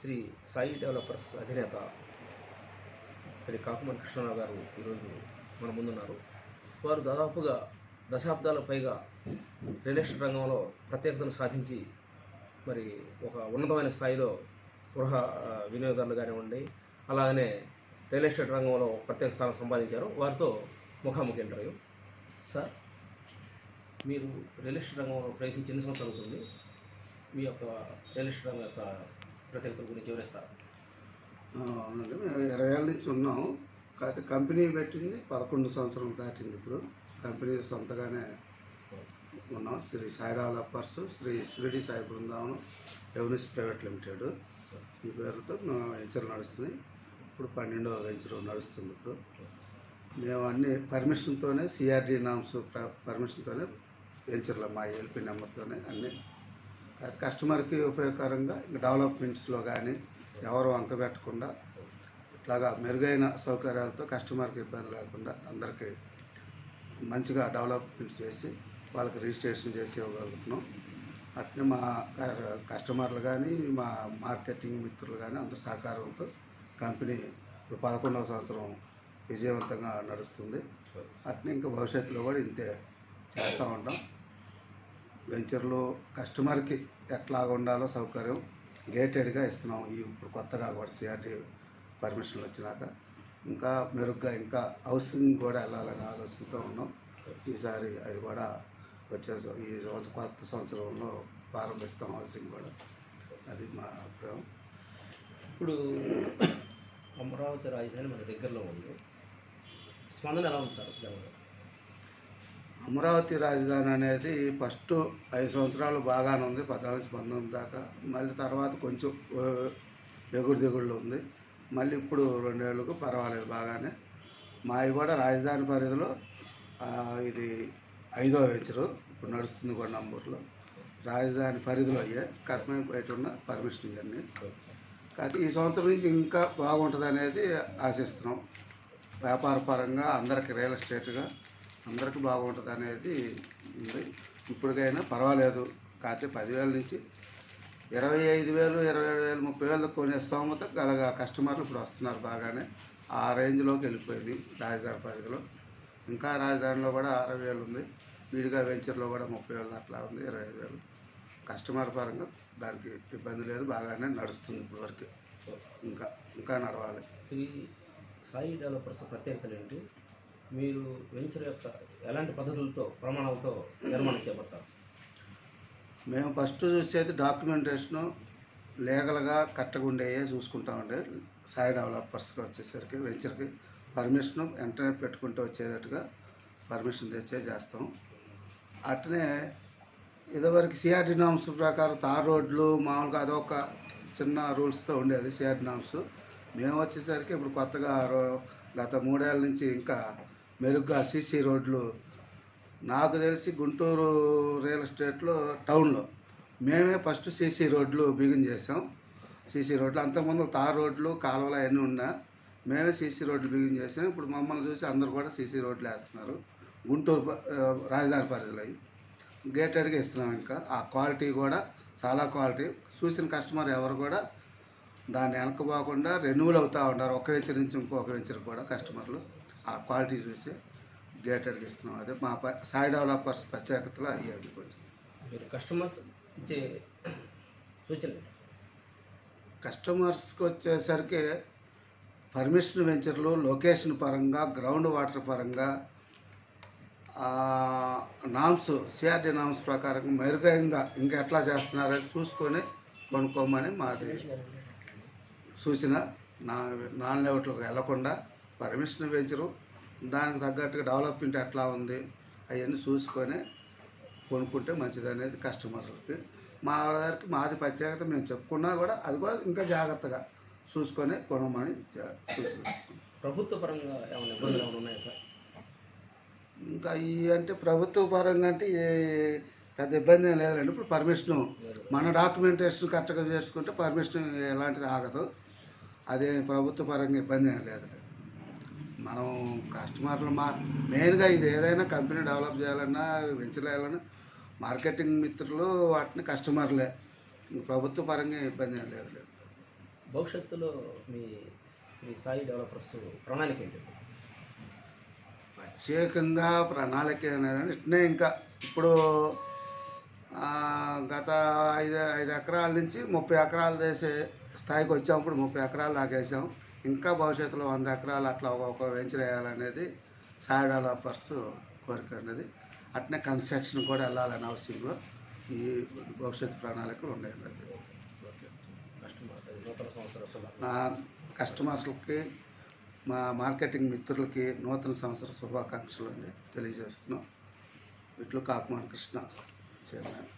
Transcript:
Shri Sai developers అధినేత శ్రీ కాకుమతి కృష్ణరావు గారు ఈరోజు మన ముందున్నారు. వారు దాదాపుగా దశాబ్దాల పైగా రియల్ ఎస్టేట్ రంగంలో ప్రత్యేకతను సాధించి మరి ఒక ఉన్నతమైన స్థాయిలో గృహ వినియోగదారులు కానివ్వండి, అలాగనే రియల్ ఎస్టేట్ రంగంలో ప్రత్యేక స్థానం సంపాదించారు. వారితో ముఖాముఖి ఇంటర్వ్యూ. సార్, మీరు రియల్ ఎస్టేట్ రంగంలో ప్రవేశించి ఎన్ని సంవత్సరాలు అవుతుంది? మీ యొక్క రియల్ ఎస్టేట్ రంగం యొక్క ప్రత్యేకతల గురించి వివరిస్తారు. అవునండి, మేము 20 ఏళ్ళ నుంచి ఉన్నాము. కాకపోతే కంపెనీ పెట్టింది 11 సంవత్సరాలు దాటింది. ఇప్పుడు కంపెనీ సొంతగానే ఉన్నాం. Shri Sai developers, Shri Shirdi Sai Brindavanam revenues private limited ఈ పేరుతో వెంచర్ నడుస్తుంది. ఇప్పుడు 12వ వెంచర్ నడుస్తుంది. ఇప్పుడు మేము అన్ని పర్మిషన్తోనే, సిఆర్డి నామ్స్ పర్మిషన్తోనే వెంచర్లో మా ఎల్పి నెంబర్తోనే అన్నీ కస్టమర్కి ఉపయోగకరంగా ఇంకా డెవలప్మెంట్స్లో కానీ ఎవరు వంక పెట్టకుండా ఇట్లాగా మెరుగైన సౌకర్యాలతో కస్టమర్కి ఇబ్బంది లేకుండా అందరికీ మంచిగా డెవలప్మెంట్ చేసి వాళ్ళకి రిజిస్ట్రేషన్ చేసి ఇవ్వగలుగుతున్నాం. అట్నే మా కస్టమర్లు కానీ, మా మార్కెటింగ్ మిత్రులు కానీ అందరి సహకారంతో కంపెనీ ఇప్పుడు 11వ సంవత్సరం విజయవంతంగా నడుస్తుంది. అట్నే ఇంకా భవిష్యత్తులో కూడా ఇంతే చేస్తూ ఉంటాం. వెంచర్లో కస్టమర్కి ఎట్లా ఉండాలో సౌకర్యం గేటెడ్గా ఇస్తున్నాం. ఇప్పుడు కొత్తగా కూడా సిఆర్టీ పర్మిషన్లు వచ్చినాక ఇంకా మెరుగ్గా ఇంకా హౌసింగ్ కూడా వెళ్ళాలని ఆలోచనతో ఉన్నాం. ఈసారి అది కూడా ఈ రోజు కొత్త సంవత్సరంలో ప్రారంభిస్తాం హౌసింగ్ కూడా. అది మా అభిప్రాయం. ఇప్పుడు అమరావతి రాజధాని మన దగ్గరలో ఉంది. స్పందన ఎలా ఉంది సార్? అమరావతి రాజధాని అనేది ఫస్ట్ 5 సంవత్సరాలు బాగానే ఉంది, 14-19 దాకా. మళ్ళీ తర్వాత కొంచెం ఎగుడు దిగుళ్ళు ఉంది. మళ్ళీ ఇప్పుడు 2 ఏళ్ళకు పర్వాలేదు బాగానే. మావి కూడా రాజధాని పరిధిలో ఇది 5వ వెంచరు ఇప్పుడు నడుస్తుంది కూడా నంబూరులో. రాజధాని పరిధిలో అయ్యే కట్నం బయట ఉన్న పర్మిషన్ ఇవన్నీ. కాబట్టి ఈ సంవత్సరం నుంచి ఇంకా బాగుంటుంది అనేది ఆశిస్తున్నాం. వ్యాపార పరంగా అందరికీ రియల్ ఎస్టేట్గా అందరికీ బాగుంటుంది అనేది ఉంది. ఇప్పటికైనా పర్వాలేదు. కాకపోతే 10,000 నుంచి 25,000, 27,000, 30,000 కొనే స్తోమత గల కస్టమర్లు ఇప్పుడు వస్తున్నారు బాగానే. ఆ రేంజ్లోకి వెళ్ళిపోయింది రాజధాని పరిధిలో. ఇంకా రాజధానిలో కూడా 60,000 ఉంది. విడిగా వెంచర్లో కూడా 30,000 అట్లా ఉంది. 25,000 కస్టమర్ పరంగా దానికి ఇబ్బంది లేదు, బాగానే నడుస్తుంది ఇప్పటివరకు. ఇంకా నడవాలి. శ్రీ సాయి డెవలపర్స్ ప్రత్యేకతలు ఏంటి? మీరు వెంచర్ యొక్క ఎలాంటి పద్ధతులతో, ప్రమాణాలతో నిర్మాణం చేపడతారు? మేము ఫస్ట్ చూసేది డాక్యుమెంటేషను లీగల్గా కరెక్ట్గా ఉండేవే చూసుకుంటామండి. సాయి డెవలపర్స్కి వచ్చేసరికి వెంచర్కి పర్మిషను వెంటనే పెట్టుకుంటూ వచ్చేటట్టుగా పర్మిషన్ తెచ్చే చేస్తాం. అట్నే ఇదివరకు సిఆర్డి నామ్స్ ప్రకారం తార్ రోడ్లు మామూలుగా అదొక చిన్న రూల్స్తో ఉండేది సిఆర్డి నామ్స్. మేము వచ్చేసరికి ఇప్పుడు కొత్తగా గత 3 ఏళ్ళ నుంచి ఇంకా మెరుగ్గా సీసీ రోడ్లు, నాకు తెలిసి గుంటూరు రియల్ ఎస్టేట్లో టౌన్లో మేమే ఫస్ట్ సీసీ రోడ్లు బిగిన్ చేసాం. సీసీ రోడ్లు అంతకుముందు తార్ రోడ్లు, కాలువలు అవన్నీ ఉన్నా మేమే సీసీ రోడ్లు బిగిన్ చేసాం. ఇప్పుడు మమ్మల్ని చూసి అందరూ కూడా సీసీ రోడ్లు వేస్తున్నారు. గుంటూరు రాజధాని పరిధిలో గేటెడ్గా ఇస్తున్నాం. ఇంకా ఆ క్వాలిటీ కూడా చాలా క్వాలిటీ. చూసిన కస్టమర్ ఎవరు కూడా దాన్ని వెనకపోకుండా రెన్యూవల్ అవుతూ ఉంటారు. ఒక వెంచర్ నుంచి ఇంకొక వెంచర్ కూడా కస్టమర్లు ఆ క్వాలిటీ చూసి గేటెడ్గా ఇస్తున్నాం. అదే మా సాయి డెవలపర్స్ ప్రత్యేకతలు అయ్యేది. కొంచెం మీరు కస్టమర్స్ ఇచ్చే సూచనలు? కస్టమర్స్కి వచ్చేసరికి పర్మిషన్ వెంచర్లు లొకేషన్ పరంగా, గ్రౌండ్ వాటర్ పరంగా, నామ్స్ సిఆర్డి నామ్స్ ప్రకారం మెరుగైనగా ఇంకా ఎట్లా చేస్తున్నారని చూసుకొని కొనుక్కోమని మాది సూచన. నాన్ లెవెట్లకు వెళ్లకుండా పర్మిషన్ వెంచరు దానికి తగ్గట్టుగా డెవలప్మెంట్ ఎట్లా ఉంది అవన్నీ చూసుకొని కొనుక్కుంటే మంచిది అనేది కస్టమర్లకి. మాది ప్రత్యేకత మేము చెప్పుకున్నా కూడా అది కూడా ఇంకా జాగ్రత్తగా చూసుకొని కొనమని సూచన. ప్రభుత్వ పరంగా ఏమైనా ఇబ్బందులు ఏమైనా ఉన్నాయా సార్? ఇంకా అంటే ప్రభుత్వ పరంగా అంటే పెద్ద ఇబ్బంది ఏం లేదండి. ఇప్పుడు పర్మిషను మన డాక్యుమెంటేషన్ కరెక్ట్గా చేసుకుంటే పర్మిషన్ ఎలాంటిది ఆగదు. అదే ప్రభుత్వ పరంగా ఇబ్బంది ఏం లేదండి. మనం కస్టమర్లు మెయిన్గా ఇది ఏదైనా కంపెనీ డెవలప్ చేయాలన్నా, వెంచర్ వేయాలన్నా మార్కెటింగ్ మిత్రులు వాటిని కస్టమర్లే. ప్రభుత్వ పరంగా ఇబ్బంది ఏం లేదు. భవిష్యత్తులో మీ శ్రీ సాయి డెవలపర్స్ ప్రణాళిక ఏంటండి? ప్రత్యేకంగా ప్రణాళిక అనేది ఇట్నే ఇంకా ఇప్పుడు గత 5 ఎకరాల నుంచి 30 ఎకరాలు చేసే స్థాయికి వచ్చాం. ఇప్పుడు 30 ఎకరాలు దాకేసాం. ఇంకా భవిష్యత్తులో 100 ఎకరాలు అట్లా ఒక వెంచర్ వేయాలనేది సాయి డెవలపర్స్ కోరిక అనేది. అట్నే కన్స్ట్రక్షన్ కూడా వెళ్ళాలని హౌసింగ్లో ఈ భవిష్యత్తు ప్రణాళికలు ఉన్నాయి. ఓకే. నూతన సంవత్సర శుభాకాంక్షలు. నా కస్టమర్స్కి, మా మార్కెటింగ్ మిత్రులకి నూతన సంవత్సర శుభాకాంక్షలు తెలియజేస్తున్నాం. ఇట్లు కాకుమాన్ కృష్ణ చైర్మన్.